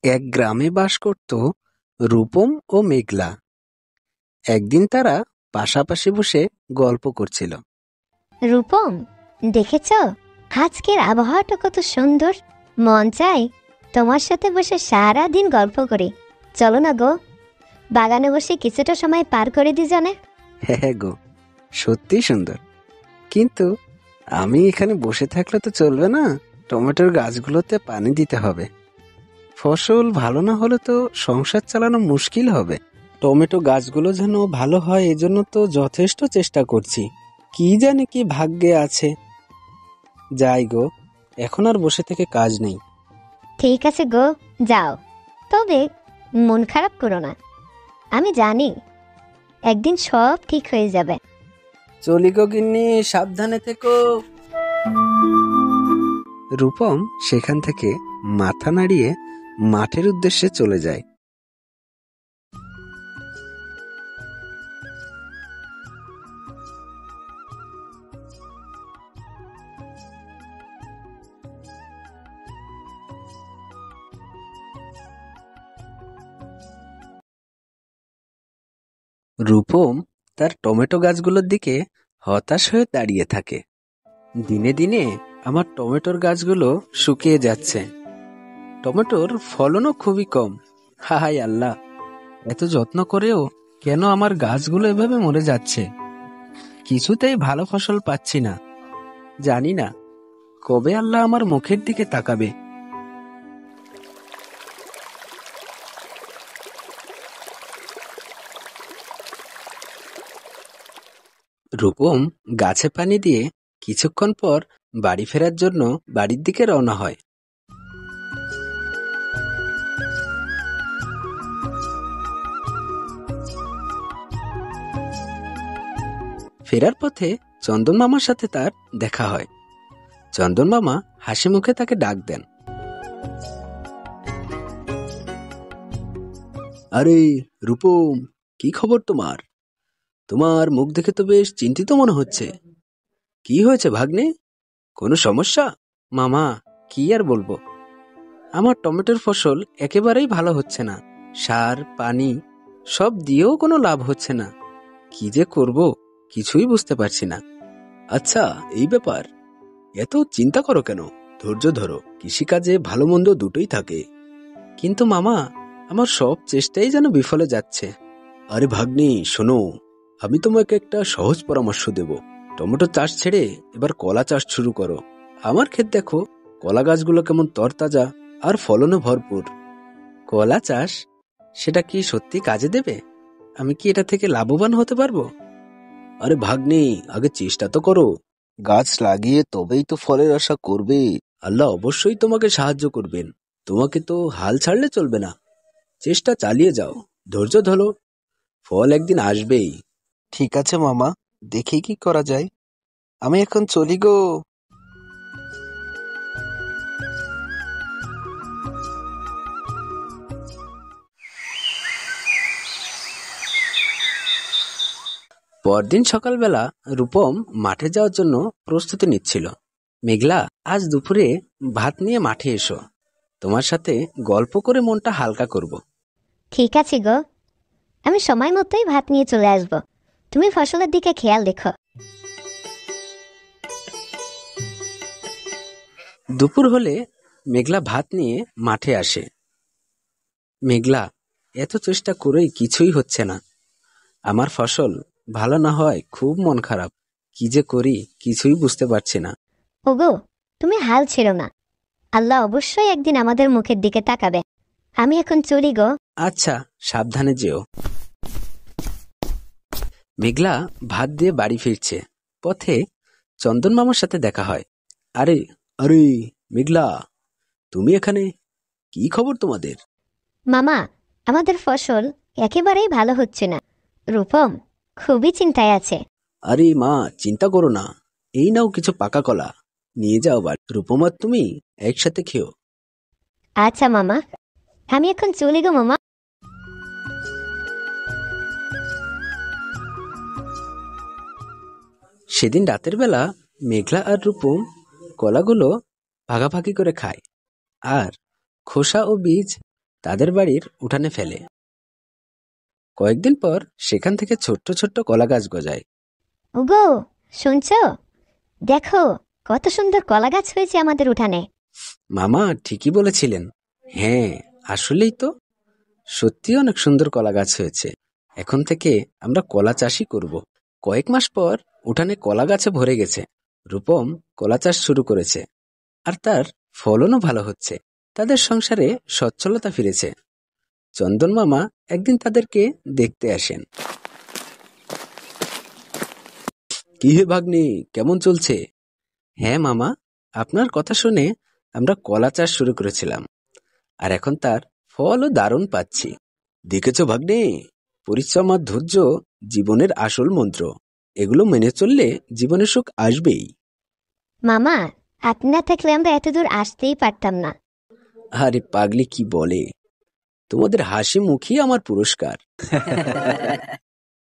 এক গ্রামে বাস করত রূপম ও মেঘলা। একদিন তারা পাশাপাশি বসে গল্প করছিল। রূপম, দেখেছ আজকের আবহাওয়াটা কত সুন্দর। মন চাই তোমার সাথে বসে সারা দিন গল্প করি। চলো না গো, বাগানে বসে কিছুটা সময় পার করে দি জানে। হ্যাঁ গো, সত্যি সুন্দর। কিন্তু আমি এখানে বসে থাকলে তো চলবে না। টমেটোর গাছগুলোতে পানি দিতে হবে। ফসল ভালো না হলে তো সংসার চালানো মুশকিল হবে। টমেটো গাছগুলো যেন ভালো হয় এজন্য তো যথেষ্ট চেষ্টা করছি। কি জানি কি ভাগ্যে আছে। যাই গো, এখন আর বসে থেকে কাজ নেই। ঠিক আছে গো, যাও, তবে মন খারাপ করো না। আমি জানি একদিন সব ঠিক হয়ে যাবে। চলি গো গিন্নি, সাবধানে থেকো। রূপম সেখান থেকে মাথা নাড়িয়ে মাঠের উদ্দেশ্যে চলে যায়। রূপম তার টমেটো গাছগুলোর দিকে হতাশ হয়ে দাঁড়িয়ে থাকে। দিনে দিনে আমার টমেটোর গাছগুলো শুকিয়ে যাচ্ছে। টমেটোর ফলনও খুবই কম। হায় আল্লাহ, এত যত্ন করেও কেন আমার গাছগুলো এভাবে মরে যাচ্ছে? কিছুতেই ভালো ফসল পাচ্ছি না। জানি না কবে আল্লাহ আমার মুখের দিকে তাকাবে। রূপম গাছে পানি দিয়ে কিছুক্ষণ পর বাড়ি ফেরার জন্য বাড়ির দিকে রওনা হয়। ফেরার পথে চন্দন মামার সাথে তার দেখা হয়। চন্দন মামা হাসি মুখে তাকে ডাক দেন। আরে রূপম, কি খবর তোমার? তোমার মুখ দেখে তো বেশ চিন্তিত মনে হচ্ছে। কি হয়েছে ভাগ্নে? কোনো সমস্যা? মামা, কি আর বলবো, আমার টমেটোর ফসল একেবারেই ভালো হচ্ছে না। সার পানি সব দিয়েও কোনো লাভ হচ্ছে না। কি যে করব কিছুই বুঝতে পারছি না। আচ্ছা, এই ব্যাপার, এত চিন্তা করো কেন? ধৈর্য ধরো, কৃষিকাজে ভালো মন্দ দুটোই থাকে। কিন্তু মামা, আমার সব চেষ্টাই যেন বিফলে যাচ্ছে। আরে ভাগ্নি শোনো, আমি তোমাকে একটা সহজ পরামর্শ দেব। টমেটো চাষ ছেড়ে এবার কলা চাষ শুরু করো। আমার ক্ষেত দেখো, কলা গাছগুলো কেমন তরতাজা আর ফলনে ভরপুর। কলা চাষ? সেটা কি সত্যি কাজে দেবে? আমি কি এটা থেকে লাভবান হতে পারবো? আরে ভাগ্নি, আগে চেষ্টা তো করো। গাছ লাগিয়ে তবেই তো ফলের আশা করবে। আল্লাহ অবশ্যই তোমাকে সাহায্য করবেন। তোমাকে তো হাল ছাড়লে চলবে না। চেষ্টা চালিয়ে যাও, ধৈর্য ধরো, ফল একদিন আসবেই। ঠিক আছে মামা, দেখি কি করা যায়। আমি এখন চলি গো। পরদিন সকালবেলা রূপম মাঠে যাওয়ার জন্য প্রস্তুতি নিচ্ছিল। মেঘলা, আজ দুপুরে ভাত নিয়ে মাঠে এসো। তোমার সাথে গল্প করে মনটা হালকা করব। ঠিক আছে গো, আমি সময় মতোই ভাত নিয়ে চলে আসব। তুমি ফসলের দিকে খেয়াল রেখো। দুপুর হলে মেঘলা ভাত নিয়ে মাঠে আসে। মেঘলা, এত চেষ্টা করেই কিছুই হচ্ছে না। আমার ফসল ভালো না হয় খুব মন খারাপ। কি যে করি কিছুই বুঝতে পারছি না। ওগো, তুমি হাল ছেড়ো না। আল্লাহ অবশ্যই একদিন আমাদের মুখের দিকে তাকাবে। আমি এখন চলি গো। আচ্ছা, সাবধানে যেও। মেঘলা ভাত দিয়ে বাড়ি ফিরছে। পথে চন্দন মামার সাথে দেখা হয়। আরে আরে মেঘলা, তুমি এখানে? কি খবর তোমাদের? মামা, আমাদের ফসল একেবারেই ভালো হচ্ছে না। রূপম খুবই চিন্তায় আছে। আরে মা, চিন্তা করো না। এই নাও কিছু পাকা কলা, নিয়ে যাও বাড়ি। রূপমা তুমি একসাথে খেও। আচ্ছা মামা, আমি এখন চলি গো মামা। সেদিন রাতের বেলা মেঘলা আর রূপম কলাগুলো ভাগাভাগি করে খায়। আর খোসা ও বীজ তাদের বাড়ির উঠানে ফেলে। কয়েকদিন পর সেখান থেকে ছোট্ট ছোট্ট কলা গাছ গজায়। ওগো, শুনছো? দেখো কত সুন্দর কলা গাছ হয়েছে আমাদের উঠানে। মামা ঠিকই বলেছিলেন। হ্যাঁ, আসলেই তো, সত্যি অনেক সুন্দর কলা গাছ হয়েছে। এখন থেকে আমরা কলা চাষই করব। কয়েক মাস পর উঠানে কলা গাছে ভরে গেছে। রূপম কলা চাষ শুরু করেছে, আর তার ফলনও ভালো হচ্ছে। তাদের সংসারে সচ্ছলতা ফিরেছে। চন্দন মামা একদিন তাদেরকে দেখতে আসেন। কি হে ভাগ্নে, কেমন চলছে? হ্যাঁ মামা, আপনার কথা শুনে আমরা কলা চাষ শুরু করেছিলাম, আর এখন তার ফলও দারুণ পাচ্ছি। দেখেছ ভাগ্নে, পরিশ্রম আর ধৈর্য জীবনের আসল মন্ত্র। এগুলো মেনে চললে জীবনে সুখ আসবেই। মামা, আপনি না থাকলে আমরা এত দূর আসতেই পারতাম না। আরে পাগলি কি বলে, তোমাদের হাসি মুখই আমার পুরস্কার।